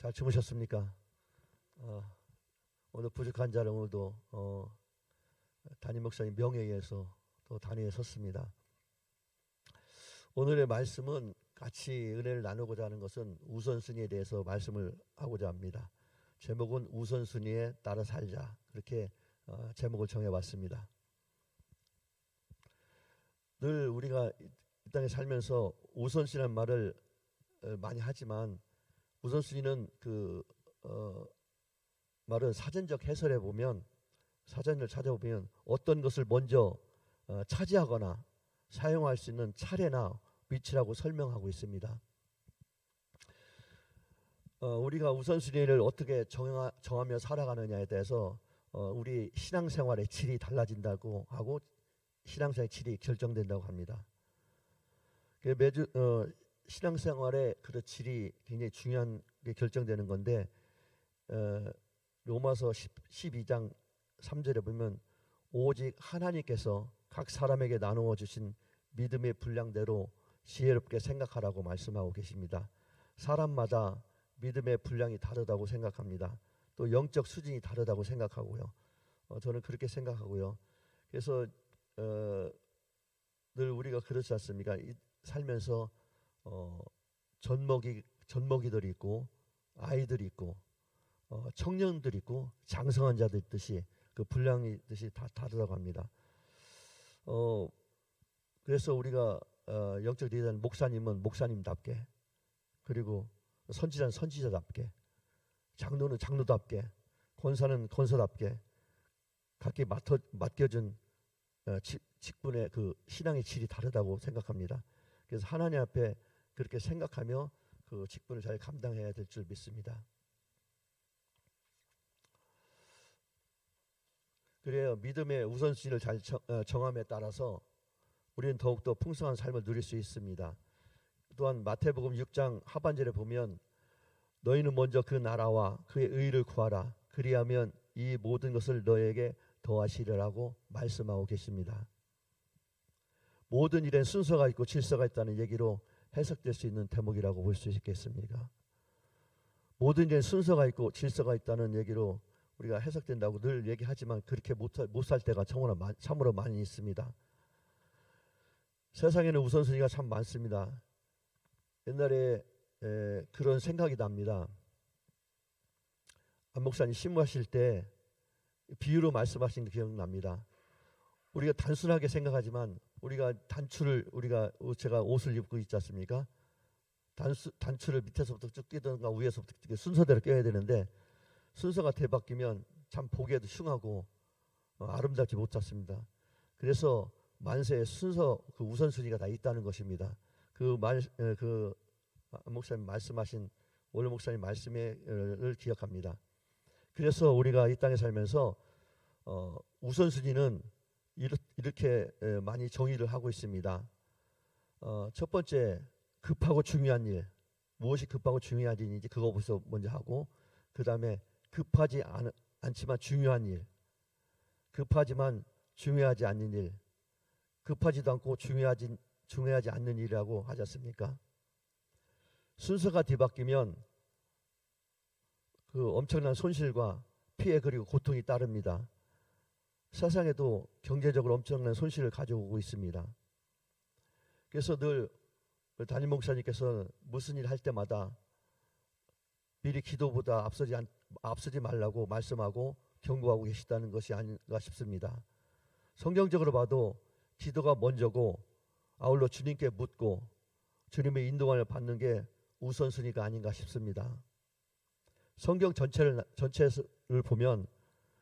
잘 주무셨습니까? 오늘 부족한 자를 오늘도 담임 목사님 명예에 의해서 또 단위에 섰습니다. 오늘의 말씀은 같이 은혜를 나누고자 하는 것은 우선순위에 대해서 말씀을 하고자 합니다. 제목은 우선순위에 따라 살자, 그렇게 제목을 정해봤습니다. 늘 우리가 이 땅에 살면서 우선순위라는 말을 많이 하지만 우선순위는 말은 사전적 해설해 보면, 사전을 찾아보면 어떤 것을 먼저 차지하거나 사용할 수 있는 차례나 위치라고 설명하고 있습니다. 우리가 우선순위를 어떻게 정하며 살아가느냐에 대해서 우리 신앙생활의 질이 달라진다고 하고 신앙생활의 질이 결정된다고 합니다. 매주 신앙생활의 그 질이 굉장히 중요한 게 결정되는 건데, 로마서 12장 3절에 보면 오직 하나님께서 각 사람에게 나누어 주신 믿음의 분량대로 지혜롭게 생각하라고 말씀하고 계십니다. 사람마다 믿음의 분량이 다르다고 생각합니다. 또 영적 수준이 다르다고 생각하고요. 저는 그렇게 생각하고요. 그래서 늘 우리가 그렇지 않습니까? 살면서 젖먹이들이 있고 아이들이 있고 청년들이 있고 장성한 자들 있듯이 그 분량이 있듯이 다 다르다고 합니다. 그래서 우리가 영적 리더는 목사님은 목사님답게, 그리고 선지자는 선지자답게, 장로는 장로답게, 권사는 권사답게 각기 맡겨준 직분의 그 신앙의 질이 다르다고 생각합니다. 그래서 하나님 앞에 그렇게 생각하며 그 직분을 잘 감당해야 될 줄 믿습니다. 그래야 믿음의 우선순위를 잘 정함에 따라서 우리는 더욱더 풍성한 삶을 누릴 수 있습니다. 또한 마태복음 6장 하반절에 보면 너희는 먼저 그 나라와 그의 의를 구하라, 그리하면 이 모든 것을 너에게 더하시리라고 말씀하고 계십니다. 모든 일엔 순서가 있고 질서가 있다는 얘기로 해석될 수 있는 대목이라고 볼 수 있겠습니까? 모든 일엔 순서가 있고 질서가 있다는 얘기로 우리가 해석된다고 늘 얘기하지만 그렇게 못 살 때가 참으로 많이 있습니다. 세상에는 우선순위가 참 많습니다. 옛날에 그런 생각이 납니다. 안 목사님 신무하실 때 비유로 말씀하신 게 기억납니다. 우리가 단순하게 생각하지만 우리가 제가 옷을 입고 있지 않습니까? 단추를 밑에서부터 쭉 끼든가 위에서부터 순서대로 껴야 되는데 순서가 뒤바뀌면 참 보기에도 흉하고 아름답지 못했습니다. 그래서 만세의 순서, 그 우선순위가 다 있다는 것입니다. 그 목사님 말씀하신 원래 목사님 말씀을 기억합니다. 그래서 우리가 이 땅에 살면서 우선순위는 이렇게 많이 정의를 하고 있습니다. 첫 번째, 급하고 중요한 일, 무엇이 급하고 중요한 일인지 그거부터 먼저 하고, 그 다음에 급하지 않지만 중요한 일, 급하지만 중요하지 않는 일, 급하지도 않고 중요하지 않는 일이라고 하지 않습니까? 순서가 뒤바뀌면 그 엄청난 손실과 피해 그리고 고통이 따릅니다. 세상에도 경제적으로 엄청난 손실을 가져오고 있습니다. 그래서 늘 담임 목사님께서 무슨 일 할 때마다 미리 기도보다 앞서지 말라고 말씀하고 경고하고 계시다는 것이 아닌가 싶습니다. 성경적으로 봐도 기도가 먼저고 아울러 주님께 묻고 주님의 인도함을 받는 게 우선순위가 아닌가 싶습니다. 성경 전체를 보면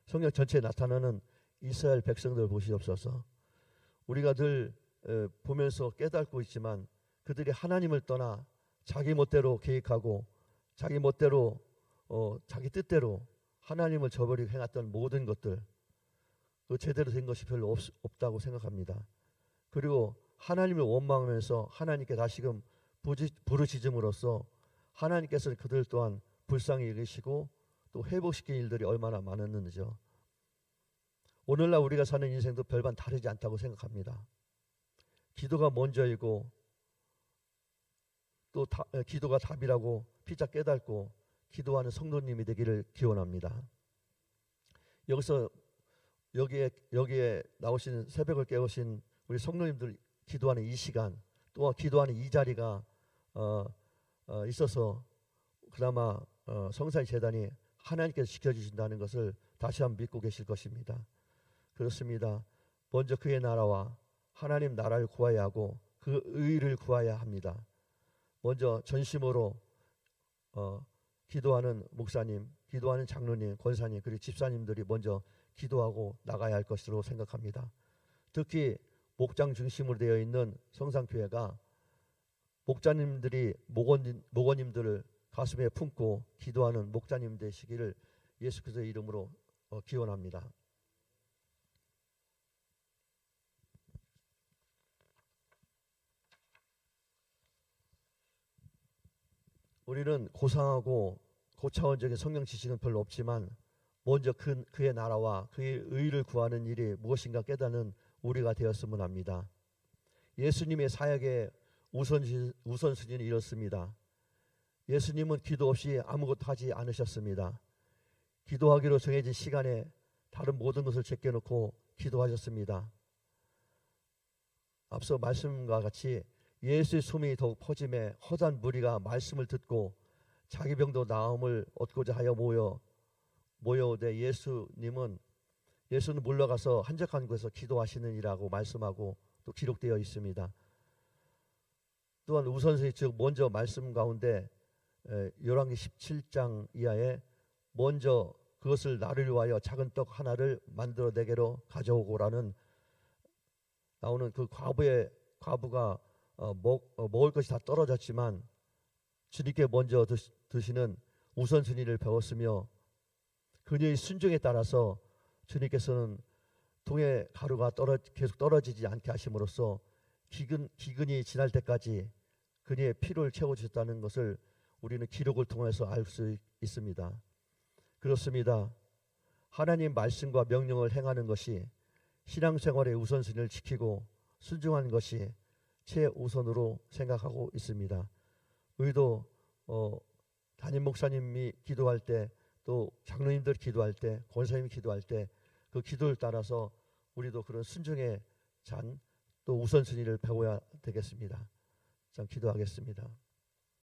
성경 전체에 나타나는 이스라엘 백성들 보시옵소서. 우리가 늘 보면서 깨닫고 있지만 그들이 하나님을 떠나 자기 멋대로 계획하고 자기 멋대로 자기 뜻대로 하나님을 저버리고 행했던 모든 것들, 그 제대로 된 것이 별로 없다고 생각합니다. 그리고 하나님을 원망하면서 하나님께 다시금 부르짖음으로써 하나님께서 그들 또한 불쌍히 여기시고 또 회복시킨 일들이 얼마나 많았는지요. 오늘날 우리가 사는 인생도 별반 다르지 않다고 생각합니다. 기도가 먼저이고 또 기도가 답이라고 피자 깨닫고 기도하는 성도님이 되기를 기원합니다. 여기서 여기에 나오신 새벽을 깨우신 우리 성도님들 기도하는 이 시간, 또한 기도하는 이 자리가 있어서 그나마 성사의 재단이 하나님께서 지켜주신다는 것을 다시 한번 믿고 계실 것입니다. 그렇습니다. 먼저 그의 나라와 하나님 나라를 구해야 하고 그 의를 구해야 합니다. 먼저 전심으로 기도하는 목사님, 기도하는 장로님, 권사님, 그리고 집사님들이 먼저 기도하고 나가야 할 것으로 생각합니다. 특히 목장 중심으로 되어 있는 성산교회가 목자님들이 목원님들을 가슴에 품고 기도하는 목자님 되시기를 예수 그리스도의 이름으로 기원합니다. 우리는 고상하고 고차원적인 성경 지식은 별로 없지만 먼저 그의 나라와 그의 의를 구하는 일이 무엇인가 깨닫는 우리가 되었으면 합니다. 예수님의 사역의 우선순위는 이렇습니다. 예수님은 기도 없이 아무것도 하지 않으셨습니다. 기도하기로 정해진 시간에 다른 모든 것을 제껴놓고 기도하셨습니다. 앞서 말씀과 같이 예수의 소문이 더욱 퍼짐에 허다한 무리가 말씀을 듣고 자기 병도 나음을 얻고자 하여 모여오되 예수는 물러가서 한적한 곳에서 기도하시느니라고 말씀하고 또 기록되어 있습니다. 또한 우선순위 즉 먼저 말씀 가운데 열왕기 17장 이하에 먼저 그것을 나를 위하여 작은 떡 하나를 만들어 내게로 가져오고라는 나오는 그 과부가 먹을 것이 다 떨어졌지만 주님께 먼저 드시는 우선순위를 배웠으며 그녀의 순종에 따라서 주님께서는 동의 가루가 계속 떨어지지 않게 하심으로써 기근이 지날 때까지 그녀의 필요를 채워주셨다는 것을 우리는 기록을 통해서 알 수 있습니다. 그렇습니다. 하나님 말씀과 명령을 행하는 것이 신앙생활의 우선순위를 지키고 순종하는 것이 최우선으로 생각하고 있습니다. 우리도 담임 목사님이 기도할 때 또 장로님들 기도할 때 권사님이 기도할 때 그 기도를 따라서 우리도 그런 순종의 잔 또 우선순위를 배워야 되겠습니다. 자, 기도하겠습니다.